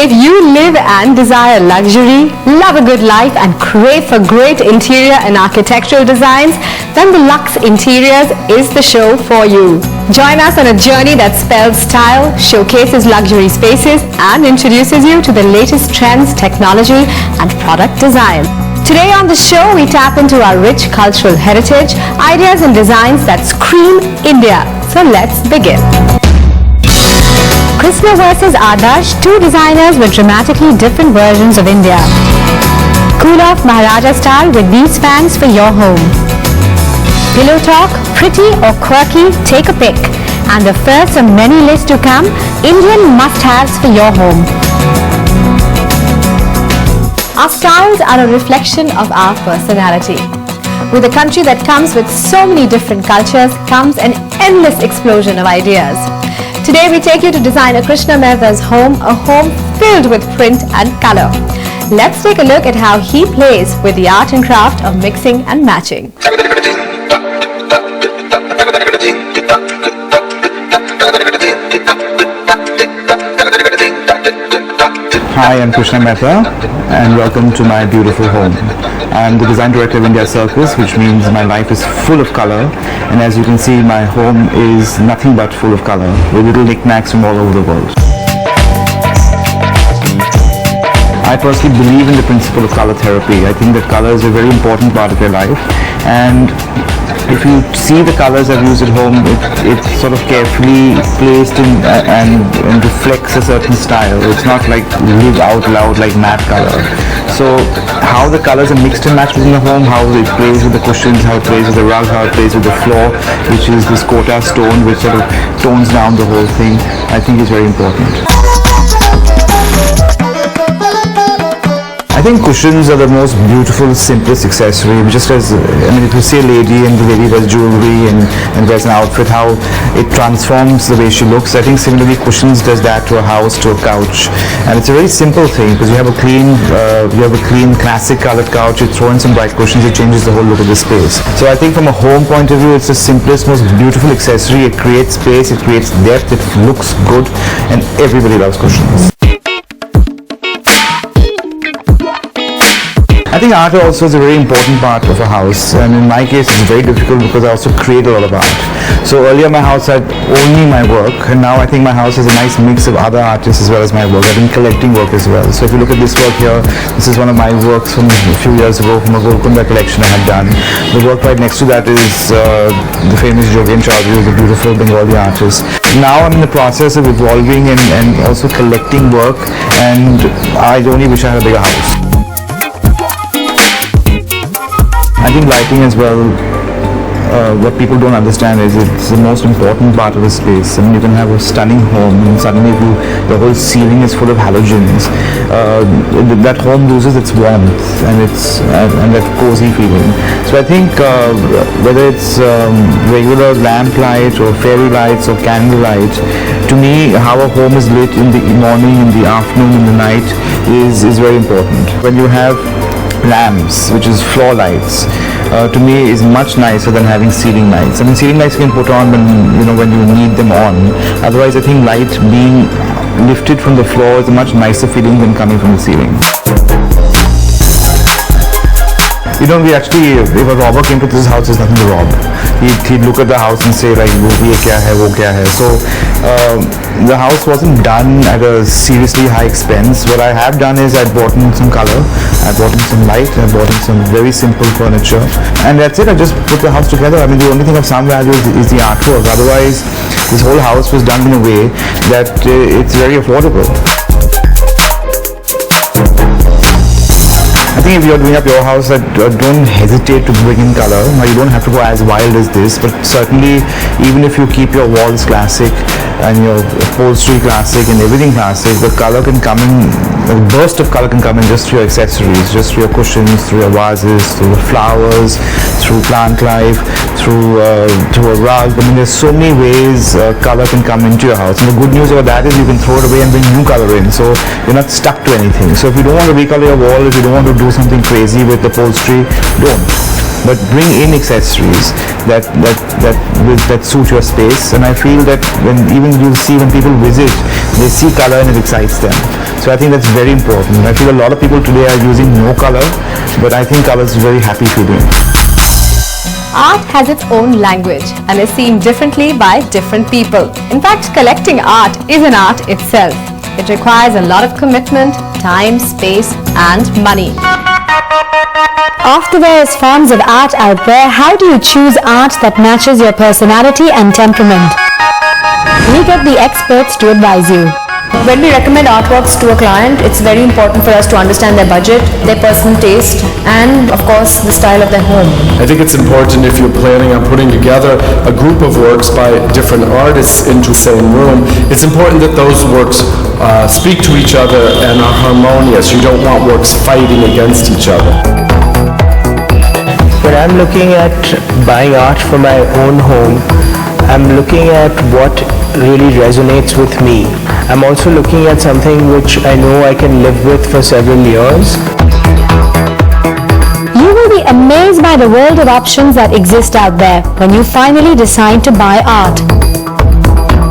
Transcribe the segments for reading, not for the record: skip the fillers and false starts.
If you live and desire luxury, love a good life and crave for great interior and architectural designs, then the Luxe Interiors is the show for you. Join us on a journey that spells style, showcases luxury spaces and introduces you to the latest trends, technology and product design. Today on the show, we tap into our rich cultural heritage, ideas and designs that scream India. So let's begin. Krsna versus Adarsh, two designers with dramatically different versions of India. Cool off Maharaja style with these fans for your home. Pillow talk, pretty or quirky, take a pick. And the first of many lists to come, Indian must-haves for your home. Our styles are a reflection of our personality. With a country that comes with so many different cultures comes an endless explosion of ideas. Today we take you to designer Mehta's home, a home filled with print and color. Let's take a look at how he plays with the art and craft of mixing and matching. Hi, I'm Mehta and welcome to my beautiful home. I'm the design director of India Circus, which means my life is full of color, and as you can see, my home is nothing but full of color with little knickknacks from all over the world. I personally believe in the principle of color therapy. I think that color is a very important part of your life, and if you see the colors I've used at home, it's sort of carefully placed in and reflects a certain style. It's not like live out loud like matte color. So how the colors are mixed and matched within the home, how it plays with the cushions, how it plays with the rug, how it plays with the floor, which is this kota stone which sort of tones down the whole thing, I think is very important. I think cushions are the most beautiful, simplest accessory. Just as, if you see a lady and the lady wears jewelry and wears an outfit, how it transforms the way she looks. I think similarly cushions does that to a house, to a couch. And it's a very simple thing because you have a clean classic colored couch, you throw in some bright cushions, it changes the whole look of the space. So I think from a home point of view, it's the simplest, most beautiful accessory. It creates space, it creates depth, it looks good, and everybody loves cushions. I think art also is a very important part of a house, and in my case it's very difficult because I also create a lot of art. So earlier my house had only my work, and now I think my house has a nice mix of other artists as well as my work. I've been collecting work as well. So if you look at this work here, this is one of my works from a few years ago from a Golconda collection I had done. The work right next to that is the famous Jogen Chaudhary, who's a beautiful Bengali artist. Now I'm in the process of evolving and also collecting work, and I only wish I had a bigger house. I think lighting as well, what people don't understand is it's the most important part of a space. You can have a stunning home and suddenly the whole ceiling is full of halogens. That home loses its warmth and that cozy feeling. So I think whether it's regular lamp light or fairy lights or candle light, to me how a home is lit in the morning, in the afternoon, in the night is very important. When you have lamps, which is floor lights, to me is much nicer than having ceiling lights. Ceiling lights you can put on when you need them on. Otherwise, I think light being lifted from the floor is a much nicer feeling than coming from the ceiling. We actually, if a robber came to this house, there's nothing to rob. He'd look at the house and say like, ye kya hai, wo kya hai. So the house wasn't done at a seriously high expense. What I have done is I bought in some color, I bought in some light, I bought in some very simple furniture, and that's it. I just put the house together. The only thing of some value is the artwork. Otherwise, this whole house was done in a way that it's very affordable. I think if you're doing up your house, don't hesitate to bring in color. Now you don't have to go as wild as this, but certainly even if you keep your walls classic and your upholstery classic and everything classic, the color can come in, a burst of color can come in just through your accessories, just through your cushions, through your vases, through the flowers, through plant life, through a rug. There's so many ways color can come into your house, and the good news about that is you can throw it away and bring new color in, so you're not stuck to anything. So if you don't want to recolor your wall, if you don't want to do something crazy with upholstery, don't. But bring in accessories that suit your space. And I feel that when people visit, They see color and it excites them. So I think that's very important. I feel a lot of people today are using no color, but I think color is a very happy feeling. Art has its own language and is seen differently by different people. In fact, collecting art is an art itself. It requires a lot of commitment, time, space, and money. Of the various forms of art out there, how do you choose art that matches your personality and temperament? We get the experts to advise you. When we recommend artworks to a client, it's very important for us to understand their budget, their personal taste, and of course the style of their home. I think it's important if you're planning on putting together a group of works by different artists into the same room, it's important that those works speak to each other and are harmonious. You don't want works fighting against each other. When I'm looking at buying art for my own home, I'm looking at what really resonates with me. I'm also looking at something which I know I can live with for several years. You will be amazed by the world of options that exist out there when you finally decide to buy art.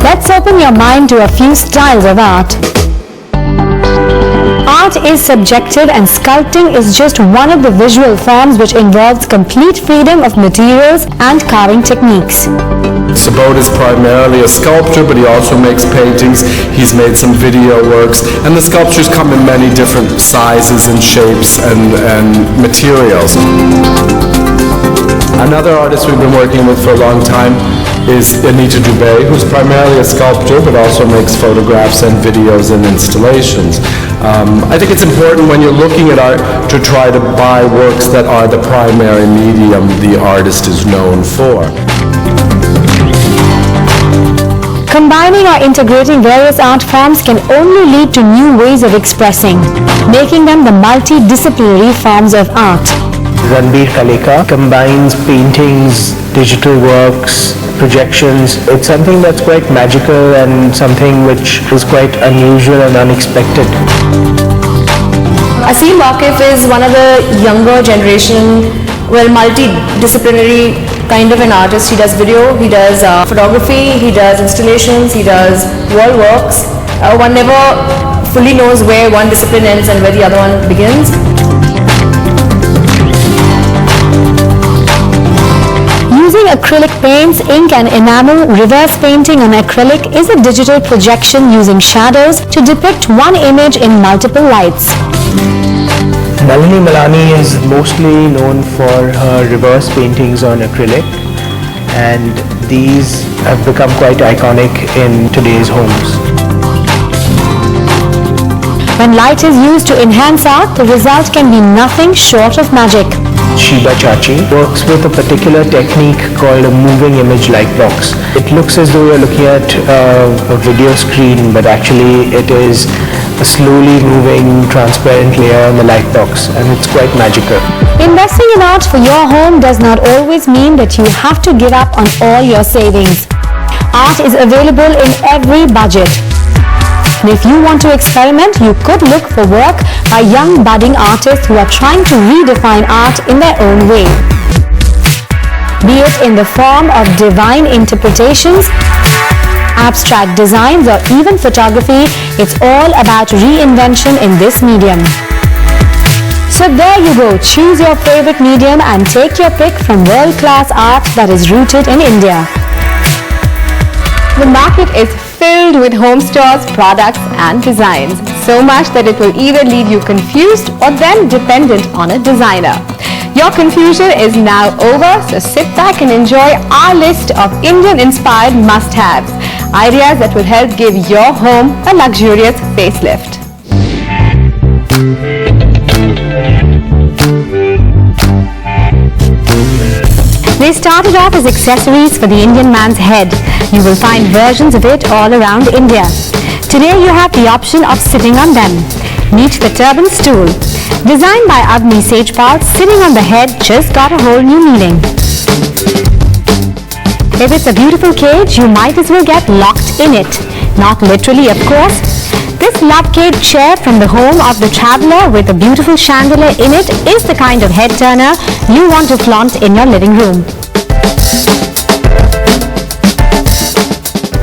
Let's open your mind to a few styles of art. Art is subjective and sculpting is just one of the visual forms which involves complete freedom of materials and carving techniques. Sabot is primarily a sculptor, but he also makes paintings. He's made some video works, and the sculptures come in many different sizes and shapes and materials. Another artist we've been working with for a long time is Anita Dubé, who's primarily a sculptor, but also makes photographs and videos and installations. I think it's important when you're looking at art to try to buy works that are the primary medium the artist is known for. Combining or integrating various art forms can only lead to new ways of expressing, making them the multidisciplinary forms of art. Ranbir Kaleka combines paintings, digital works, projections. It's something that's quite magical and something which is quite unusual and unexpected. Asim Waqif is one of the younger generation, multidisciplinary kind of an artist. He does video, he does photography, he does installations, he does wall works. One never fully knows where one discipline ends and where the other one begins. Using acrylic paints, ink and enamel, reverse painting on acrylic is a digital projection using shadows to depict one image in multiple lights. Nalini Malani is mostly known for her reverse paintings on acrylic, and these have become quite iconic in today's homes. When light is used to enhance art, the result can be nothing short of magic. Shiba Chachi works with a particular technique called a moving image light box. It looks as though you're looking at a video screen, but actually it is a slowly moving transparent layer on the light box, and it's quite magical. Investing in art for your home does not always mean that you have to give up on all your savings. Art is available in every budget. And if you want to experiment, you could look for work by young budding artists who are trying to redefine art in their own way. Be it in the form of divine interpretations, abstract designs, or even photography, it's all about reinvention in this medium. So there you go, choose your favorite medium and take your pick from world-class art that is rooted in India. The market is filled with home stores, products and designs. So much that it will either leave you confused or then dependent on a designer. Your confusion is now over, so sit back and enjoy our list of Indian-inspired must-haves. Ideas that will help give your home a luxurious facelift. They started off as accessories for the Indian man's head. You will find versions of it all around India. Today you have the option of sitting on them. Meet the turban stool. Designed by Avni Sejpal, sitting on the head just got a whole new meaning. If it's a beautiful cage, you might as well get locked in it. Not literally, of course. This love cage chair from the home of the traveler with a beautiful chandelier in it is the kind of head turner you want to flaunt in your living room.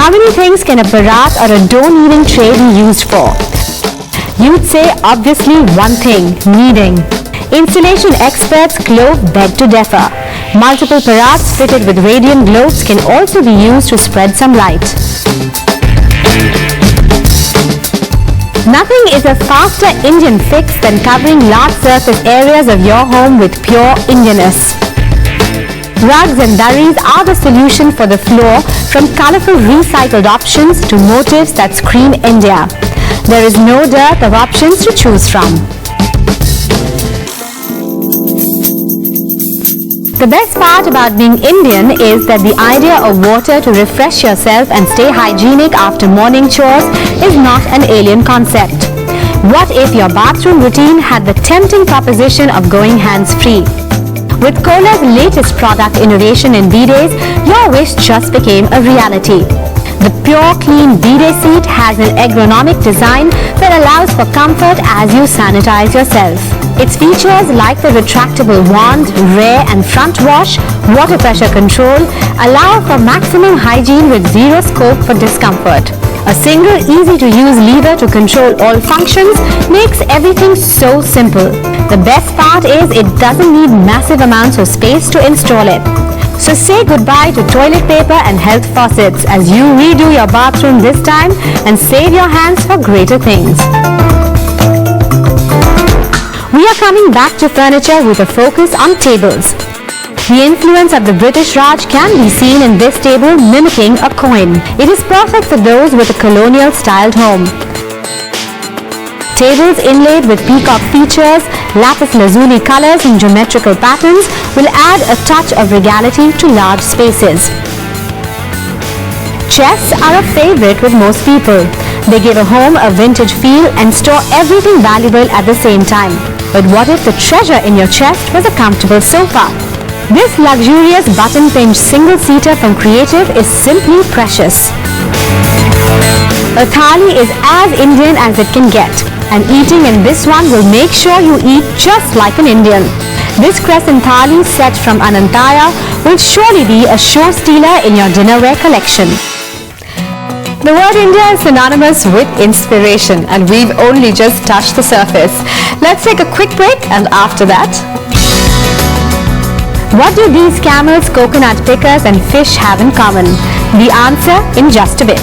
How many things can a parat or a dough kneading tray be used for? You'd say obviously one thing, kneading. Installation experts glove beg to differ. Multiple parats fitted with radiant globes can also be used to spread some light. Nothing is a faster Indian fix than covering large surface areas of your home with pure Indianness. Rugs and durries are the solution for the floor, from colorful recycled options to motifs that scream India. There is no dearth of options to choose from. The best part about being Indian is that the idea of water to refresh yourself and stay hygienic after morning chores is not an alien concept. What if your bathroom routine had the tempting proposition of going hands-free? With Kohler's latest product innovation in bidets, your wish just became a reality. The pure clean bidet seat has an ergonomic design that allows for comfort as you sanitize yourself. Its features like the retractable wand, rear and front wash, water pressure control allow for maximum hygiene with zero scope for discomfort. A single easy-to-use lever to control all functions makes everything so simple. The best part is it doesn't need massive amounts of space to install it. So say goodbye to toilet paper and health faucets as you redo your bathroom this time and save your hands for greater things. We are coming back to furniture with a focus on tables. The influence of the British Raj can be seen in this table mimicking a coin. It is perfect for those with a colonial styled home. Tables inlaid with peacock features, lapis lazuli colors and geometrical patterns will add a touch of regality to large spaces. Chests are a favorite with most people. They give a home a vintage feel and store everything valuable at the same time. But what if the treasure in your chest was a comfortable sofa? This luxurious button-pinch single-seater from Creative is simply precious. A thali is as Indian as it can get, and eating in this one will make sure you eat just like an Indian. This crescent thali set from Anantaya will surely be a show stealer in your dinnerware collection. The word India is synonymous with inspiration, and we've only just touched the surface. Let's take a quick break, and after that, what do these camels, coconut pickers and fish have in common? The answer in just a bit.